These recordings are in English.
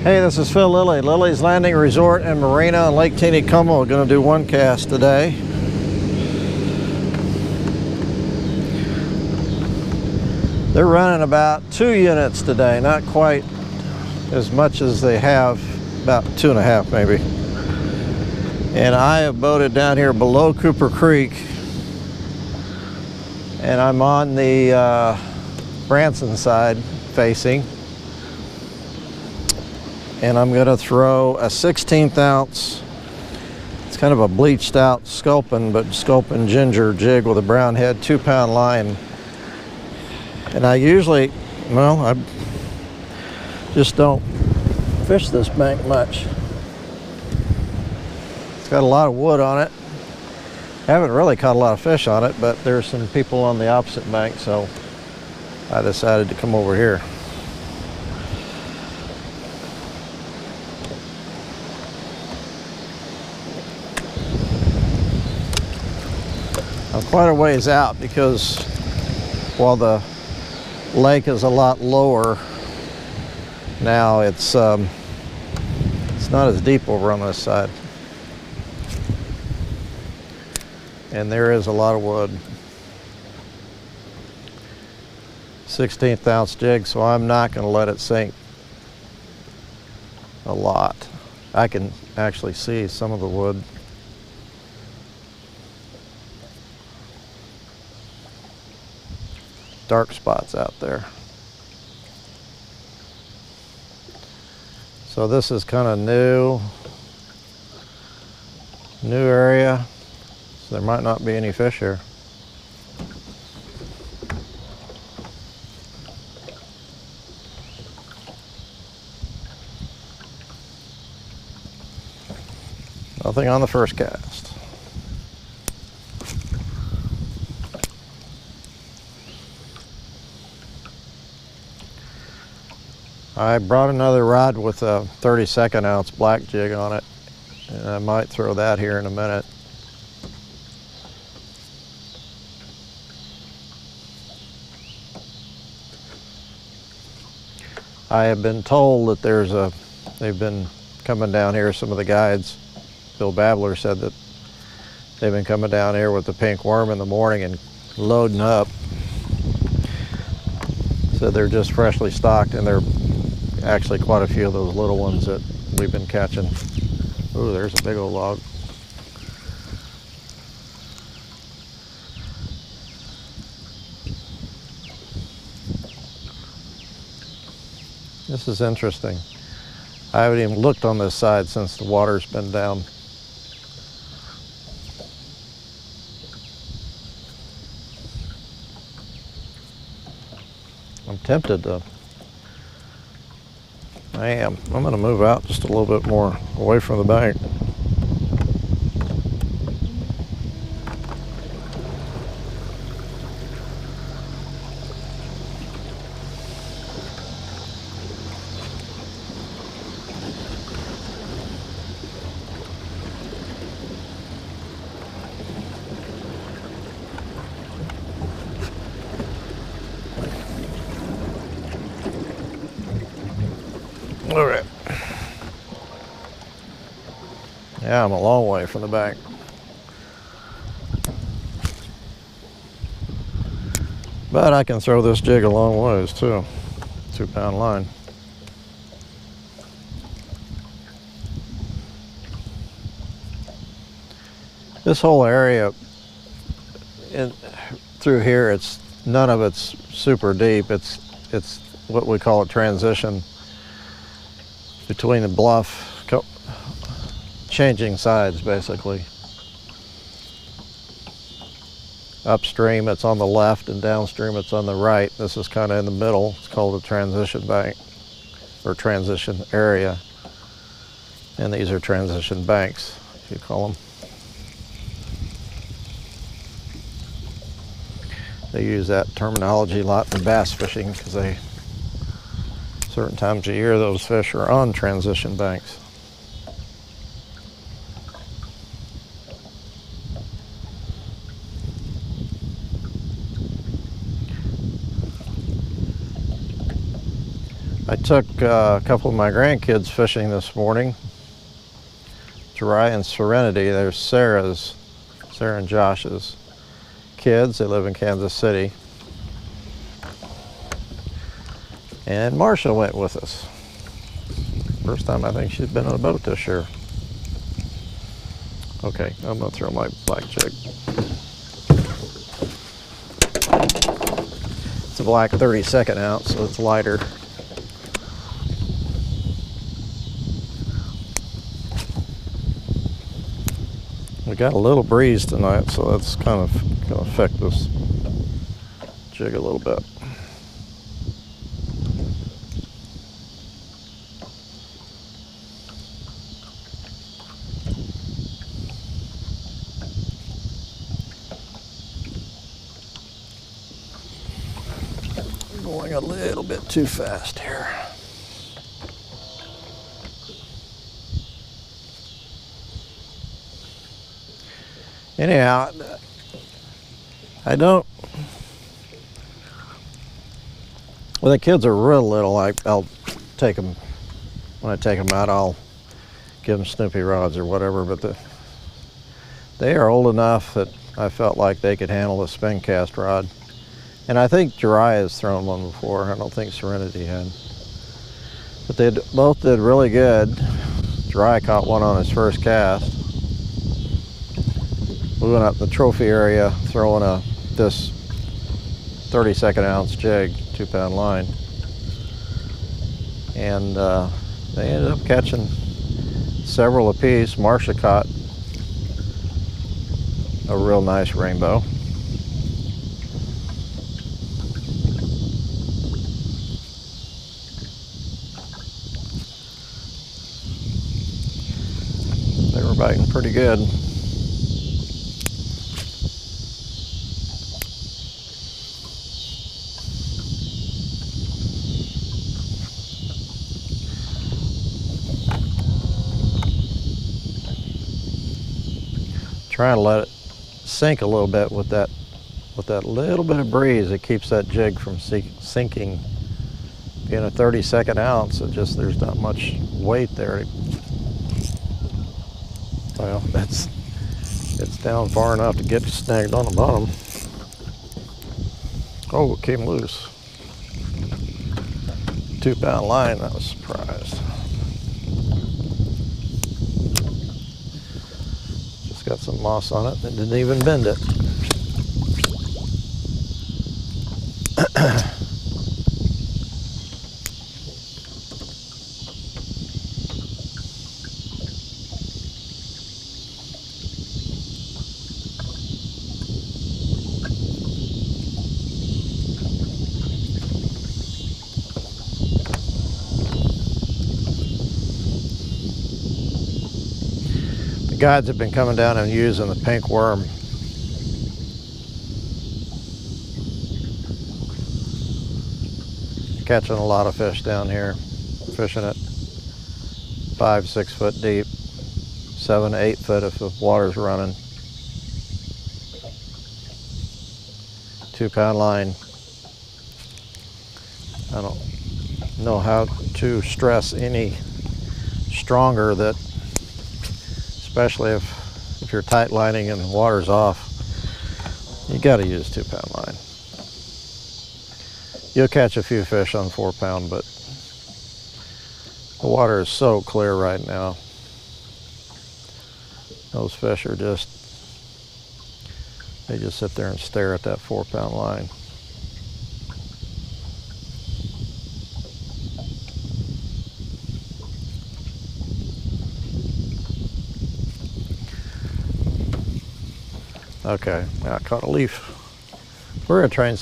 Hey, this is Phil Lilley, Lilley's Landing Resort and Marina on Lake Tinicomo. We're going to do one cast today. They're running about 2 units today, not quite as much as they have, about 2.5 maybe. And I have boated down here below Cooper Creek, and I'm on the Branson side facing. And I'm going to throw a 16th ounce, it's kind of a bleached out sculpin, but sculpin ginger jig with a brown head, 2-pound line. And I usually, well, I just don't fish this bank much. It's got a lot of wood on it. I haven't really caught a lot of fish on it, but there's some people on the opposite bank, so I decided to come over here. I'm quite a ways out because while the lake is a lot lower now, it's not as deep over on this side. And there is a lot of wood. 16th ounce jig, so I'm not going to let it sink a lot. I can actually see some of the wood. Dark spots out there. So this is kind of new area, so there might not be any fish here. Nothing on the first cast. I brought another rod with a 32nd ounce black jig on it, and I might throw that here in a minute. I have been told that they've been coming down here, some of the guides. Bill Babbler said that they've been coming down here with the pink worm in the morning and loading up. So they're just freshly stocked, and they're actually quite a few of those little ones that we've been catching. Ooh, there's a big old log. This is interesting. I haven't even looked on this side since the water's been down. I'm tempted to. I am. I'm going to move out just a little bit more away from the bank. All right. Yeah, I'm a long way from the bank. But I can throw this jig a long ways too. 2-pound line. This whole area through here, none of it's super deep. It's what we call a transition between the bluff, changing sides basically. Upstream it's on the left, and downstream it's on the right. This is kind of in the middle. It's called a transition bank or transition area, and these are transition banks, if you call them. They use that terminology a lot in bass fishing because certain times of year those fish are on transition banks. I took a couple of my grandkids fishing this morning. Dry and Serenity. There's Sarah and Josh's kids. They live in Kansas City. And Marcia went with us. First time I think she's been on a boat this year. Okay, I'm gonna throw my black jig. It's a black 32nd ounce, so it's lighter. We got a little breeze tonight, so that's kind of going to affect this jig a little bit. I'm going a little bit too fast here. Anyhow, I don't, when the kids are real little, I'll take them, when I take them out, I'll give them Snoopy rods or whatever, but they are old enough that I felt like they could handle a spin cast rod. And I think Dry has thrown one before. I don't think Serenity had. But they both did really good. Dry caught one on his first cast. We went up the trophy area throwing this 32nd ounce jig, 2-pound line. And they ended up catching several apiece. Marcia caught a real nice rainbow. They were biting pretty good. Trying to let it sink a little bit with that little bit of breeze. It keeps that jig from sinking. Being a 32nd ounce, there's not much weight there. Well, it's down far enough to get snagged on the bottom. Oh, it came loose. 2-pound line. I was surprised. Got some moss on it and didn't even bend it. Guides have been coming down and using the pink worm. Catching a lot of fish down here, fishing it 5-6 foot deep, 7-8 foot if the water's running. 2-pound line. I don't know how to stress any stronger that, especially if you're tight lining and the water's off, you got to use 2-pound line. You'll catch a few fish on 4-pound, but the water is so clear right now. Those fish are they just sit there and stare at that 4-pound line. Okay, now I caught a leaf. We're gonna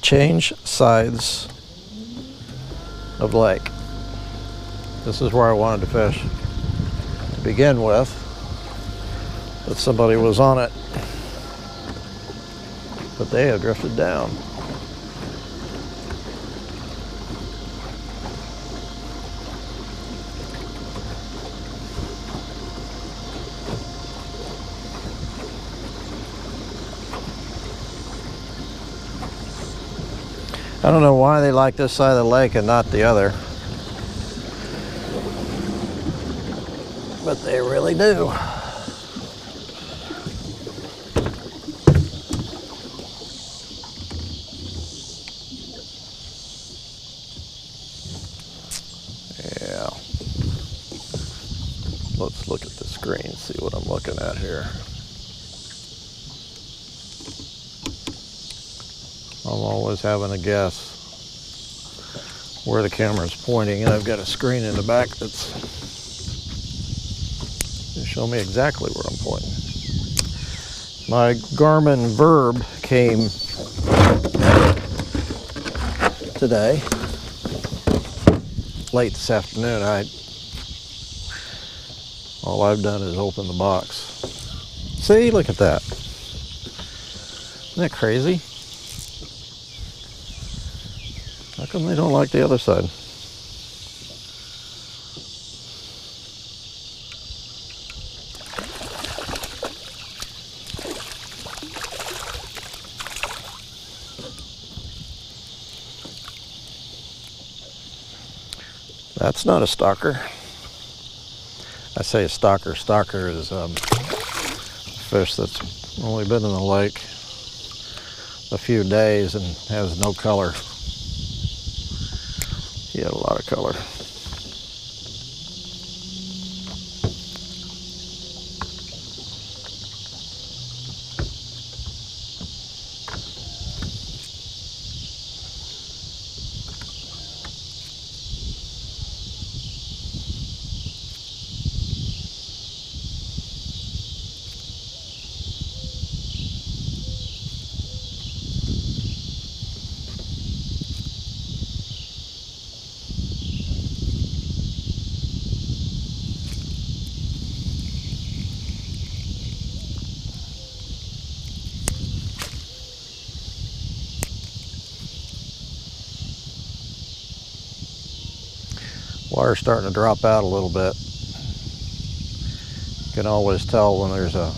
change sides of the lake. This is where I wanted to fish to begin with, but somebody was on it. But they have drifted down. I don't know why they like this side of the lake and not the other, but they really do. Yeah. Let's look at the screen, see what I'm looking at here. I'm always having a guess where the camera's pointing, and I've got a screen in the back that's going to show me exactly where I'm pointing. My Garmin Verb came today, late this afternoon. All I've done is open the box. See, look at that. Isn't that crazy? How come they don't like the other side? That's not a stalker. I say a stalker. Stalker is a fish that's only been in the lake a few days and has no color. He had a lot of color. Water's starting to drop out a little bit. You can always tell when there's a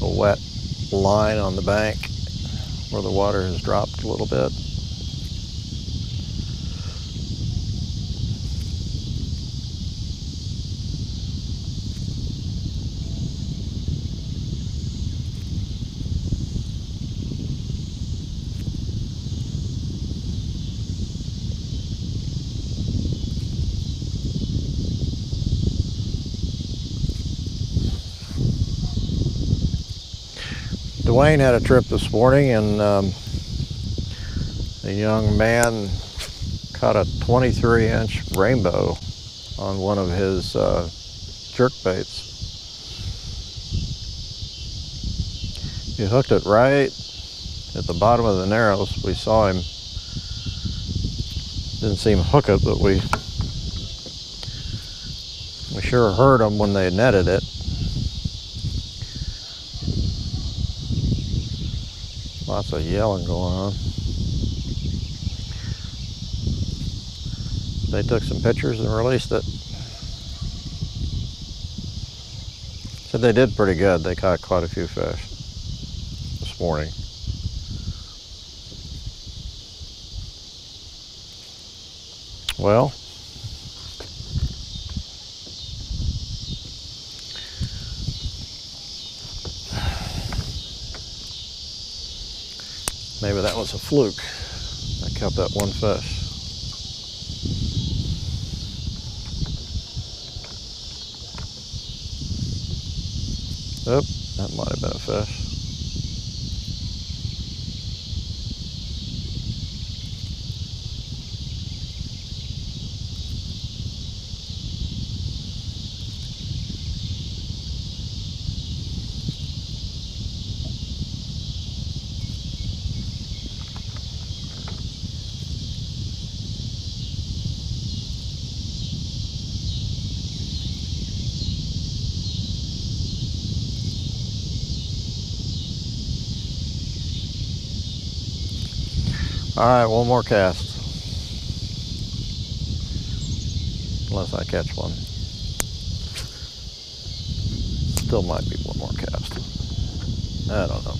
wet line on the bank where the water has dropped a little bit. Dwayne had a trip this morning, and a young man caught a 23-inch rainbow on one of his jerk baits. He hooked it right at the bottom of the narrows. We saw him, didn't see him hook it, but we sure heard him when they netted it. Lots of yelling going on. They took some pictures and released it. Said they did pretty good. They caught quite a few fish this morning. Well, maybe that was a fluke. I kept that one fish. Oh, that might have been a fish. All right, one more cast. Unless I catch one. Still might be one more cast. I don't know.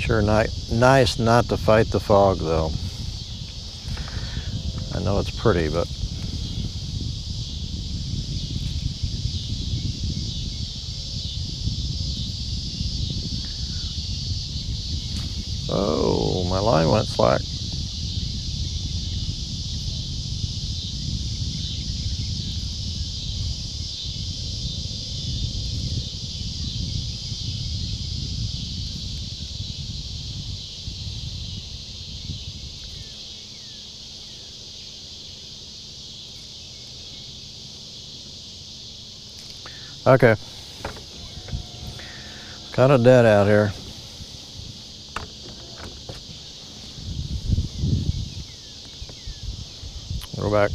Sure nice not to fight the fog though. I know it's pretty, but oh, my line went slack. Okay, kind of dead out here. Go back,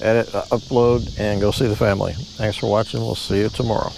edit, upload, and go see the family. Thanks for watching. We'll see you tomorrow.